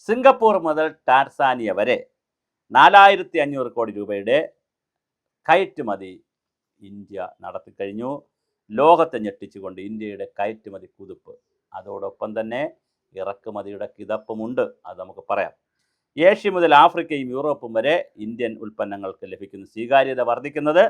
Singapore മുതൽ Tanzania വരെ 4500 കോടി രൂപയുടെ കയറ്റുമതി ഇന്ത്യ നടത്തിക്കഴിഞ്ഞു. ലോകത്തെ ഞെട്ടിച്ചുകൊണ്ട് ഇന്ത്യയുടെ കയറ്റുമതി കുതിപ്പ്. അതോടൊപ്പം തന്നെ ഇറക്കുമതിയുടെ കിതപ്പുമുണ്ട്, അത് നമുക്ക് പറയാം. ഏഷ്യ മുതൽ ആഫ്രിക്കയും യൂറോപ്പും വരെ ഇന്ത്യൻ ഉൽപ്പന്നങ്ങൾക്ക് ലഭിക്കുന്ന സ്വീകാര്യത വർദ്ധിക്കുന്നത്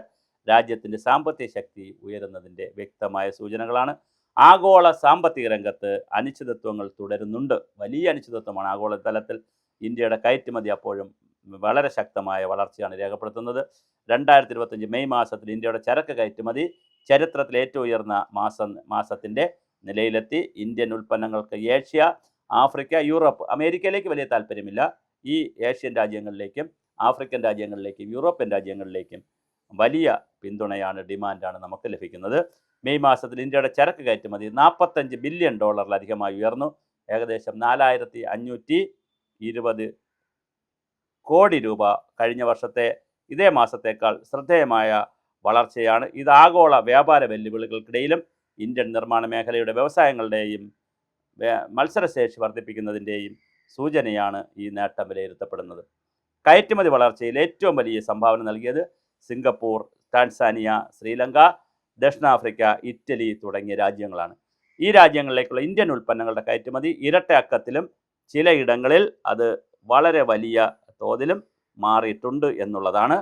രാജ്യത്തിൻ്റെ സാമ്പത്തിക ശക്തി ഉയരുന്നതിൻ്റെ വ്യക്തമായ സൂചനകളാണ്. ആഗോള സാമ്പത്തിക രംഗത്ത് അനിശ്ചിതത്വങ്ങൾ തുടരുന്നുണ്ട്. വലിയ അനിശ്ചിതത്വമാണ് ആഗോള തലത്തിൽ. ഇന്ത്യയുടെ കയറ്റുമതി അപ്പോഴും വളരെ ശക്തമായ വളർച്ചയാണ് രേഖപ്പെടുത്തുന്നത്. 2025 മെയ് മാസത്തിൽ ഇന്ത്യയുടെ ചരക്ക് കയറ്റുമതി ചരിത്രത്തിൽ ഏറ്റവും ഉയർന്ന മാസത്തിൻ്റെ നിലയിലെത്തി. ഇന്ത്യൻ ഉൽപ്പന്നങ്ങൾക്ക് ഏഷ്യ, ആഫ്രിക്ക, യൂറോപ്പ്, അമേരിക്കയിലേക്ക് വലിയ താല്പര്യമില്ല. ഈ ഏഷ്യൻ രാജ്യങ്ങളിലേക്കും ആഫ്രിക്കൻ രാജ്യങ്ങളിലേക്കും യൂറോപ്യൻ രാജ്യങ്ങളിലേക്കും വലിയ പിന്തുണയാണ്, ഡിമാൻഡാണ് നമുക്ക് ലഭിക്കുന്നത്. മെയ് മാസത്തിൽ ഇന്ത്യയുടെ ചരക്ക് കയറ്റുമതി $45 ബില്യൺ ഉയർന്നു. ഏകദേശം 4520 കോടി രൂപ കഴിഞ്ഞ വർഷത്തെ ഇതേ മാസത്തേക്കാൾ ശ്രദ്ധേയമായ വളർച്ചയാണ്. ഇത് ആഗോള വ്യാപാര വെല്ലുവിളികൾക്കിടയിലും ഇന്ത്യൻ നിർമ്മാണ മേഖലയുടെ വ്യവസായങ്ങളുടെയും മത്സരശേഷി വർദ്ധിപ്പിക്കുന്നതിൻ്റെയും സൂചനയാണ് ഈ നേട്ടം വിലയിരുത്തപ്പെടുന്നത്. കയറ്റുമതി വളർച്ചയിൽ ഏറ്റവും വലിയ സംഭാവന നൽകിയത് സിംഗപ്പൂർ, ടാൻസാനിയ, ശ്രീലങ്ക, ദക്ഷിണാഫ്രിക്ക, ഇറ്റലി തുടങ്ങിയ രാജ്യങ്ങളാണ്. ഈ രാജ്യങ്ങളിലേക്കുള്ള ഇന്ത്യൻ ഉൽപ്പന്നങ്ങളുടെ കയറ്റുമതി ഇരട്ടയക്കത്തിലും ചിലയിടങ്ങളിൽ അത് വളരെ വലിയ തോതിലും മാറിയിട്ടുണ്ട് എന്നുള്ളതാണ്.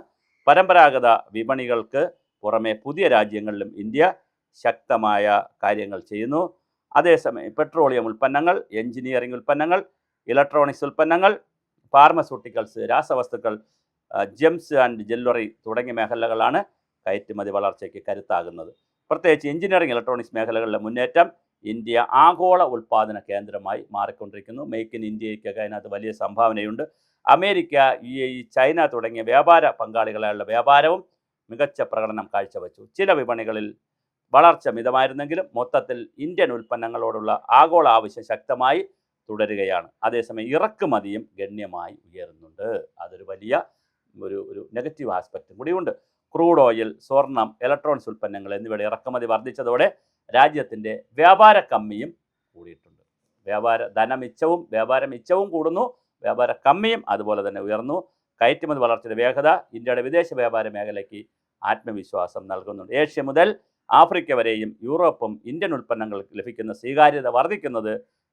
പരമ്പരാഗത വിപണികൾക്ക് പുറമെ പുതിയ രാജ്യങ്ങളിലും ഇന്ത്യ ശക്തമായ കാര്യങ്ങൾ ചെയ്യുന്നു. അതേസമയം പെട്രോളിയം ഉൽപ്പന്നങ്ങൾ, എഞ്ചിനീയറിംഗ് ഉൽപ്പന്നങ്ങൾ, ഇലക്ട്രോണിക്സ് ഉൽപ്പന്നങ്ങൾ, ഫാർമസ്യൂട്ടിക്കൽസ്, രാസവസ്തുക്കൾ, ജെംസ് ആൻഡ് ജ്വല്ലറി തുടങ്ങിയ മേഖലകളാണ് കയറ്റുമതി വളർച്ചയ്ക്ക് കരുത്താകുന്നത്. പ്രത്യേകിച്ച് എഞ്ചിനീയറിംഗ്, ഇലക്ട്രോണിക്സ് മേഖലകളിലെ മുന്നേറ്റം ഇന്ത്യ ആഗോള ഉൽപ്പാദന കേന്ദ്രമായി മാറിക്കൊണ്ടിരിക്കുന്നു. മേക്ക് ഇൻ ഇന്ത്യയ്ക്കൊക്കെ അതിനകത്ത് വലിയ സംഭാവനയുണ്ട്. അമേരിക്ക, UAE, ചൈന തുടങ്ങിയ വ്യാപാര പങ്കാളികളായുള്ള വ്യാപാരവും മികച്ച പ്രകടനം കാഴ്ചവെച്ചു. ചില വിപണികളിൽ വളർച്ച മിതമായിരുന്നെങ്കിലും മൊത്തത്തിൽ ഇന്ത്യൻ ഉൽപ്പന്നങ്ങളോടുള്ള ആഗോള ആവശ്യം ശക്തമായി തുടരുകയാണ്. അതേസമയം ഇറക്കുമതിയും ഗണ്യമായി ഉയരുന്നുണ്ട്. അതൊരു വലിയ ഒരു നെഗറ്റീവ് ആസ്പെക്റ്റും കൂടിയുണ്ട്. ക്രൂഡ് ഓയിൽ, സ്വർണം, ഇലക്ട്രോണിക്സ് ഉൽപ്പന്നങ്ങൾ എന്നിവയുടെ ഇറക്കുമതി വർദ്ധിച്ചതോടെ രാജ്യത്തിൻ്റെ വ്യാപാര കമ്മിയും കൂടിയിട്ടുണ്ട്. വ്യാപാരമിച്ചവും കൂടുന്നു, വ്യാപാര കമ്മിയും അതുപോലെ തന്നെ ഉയർന്നു. കയറ്റുമതി വളർച്ചയുടെ വേഗത ഇന്ത്യയുടെ വിദേശ വ്യാപാര മേഖലയ്ക്ക് ആത്മവിശ്വാസം നൽകുന്നുണ്ട്. ഏഷ്യ മുതൽ ആഫ്രിക്ക വരെയും യൂറോപ്പും ഇന്ത്യൻ ഉൽപ്പന്നങ്ങൾക്ക് ലഭിക്കുന്ന സ്വീകാര്യത വർദ്ധിക്കുന്നത്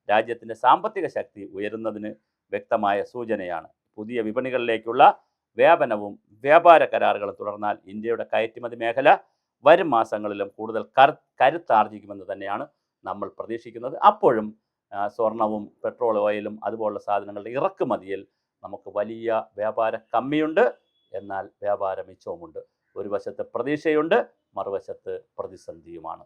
രാജ്യത്തിൻ്റെ സാമ്പത്തിക ശക്തി ഉയരുന്നതിന് വ്യക്തമായ സൂചനയാണ്. പുതിയ വിപണികളിലേക്കുള്ള വ്യാപനവും വ്യാപാര കരാറുകളും തുടർന്നാൽ ഇന്ത്യയുടെ കയറ്റുമതി മേഖല വരും മാസങ്ങളിലും കൂടുതൽ കരുത്താർജിക്കുമെന്ന് തന്നെയാണ് നമ്മൾ പ്രതീക്ഷിക്കുന്നത്. അപ്പോഴും സ്വർണവും പെട്രോൾ ഓയിലും അതുപോലുള്ള സാധനങ്ങളുടെ ഇറക്കുമതിയിൽ നമുക്ക് വലിയ വ്യാപാര കമ്മിയുണ്ട്, എന്നാൽ വ്യാപാര മിച്ചവുമുണ്ട്. ഒരു വശത്ത് പ്രതീക്ഷയുണ്ട്, മറുവശത്ത് പ്രതിസന്ധിയുമാണ്.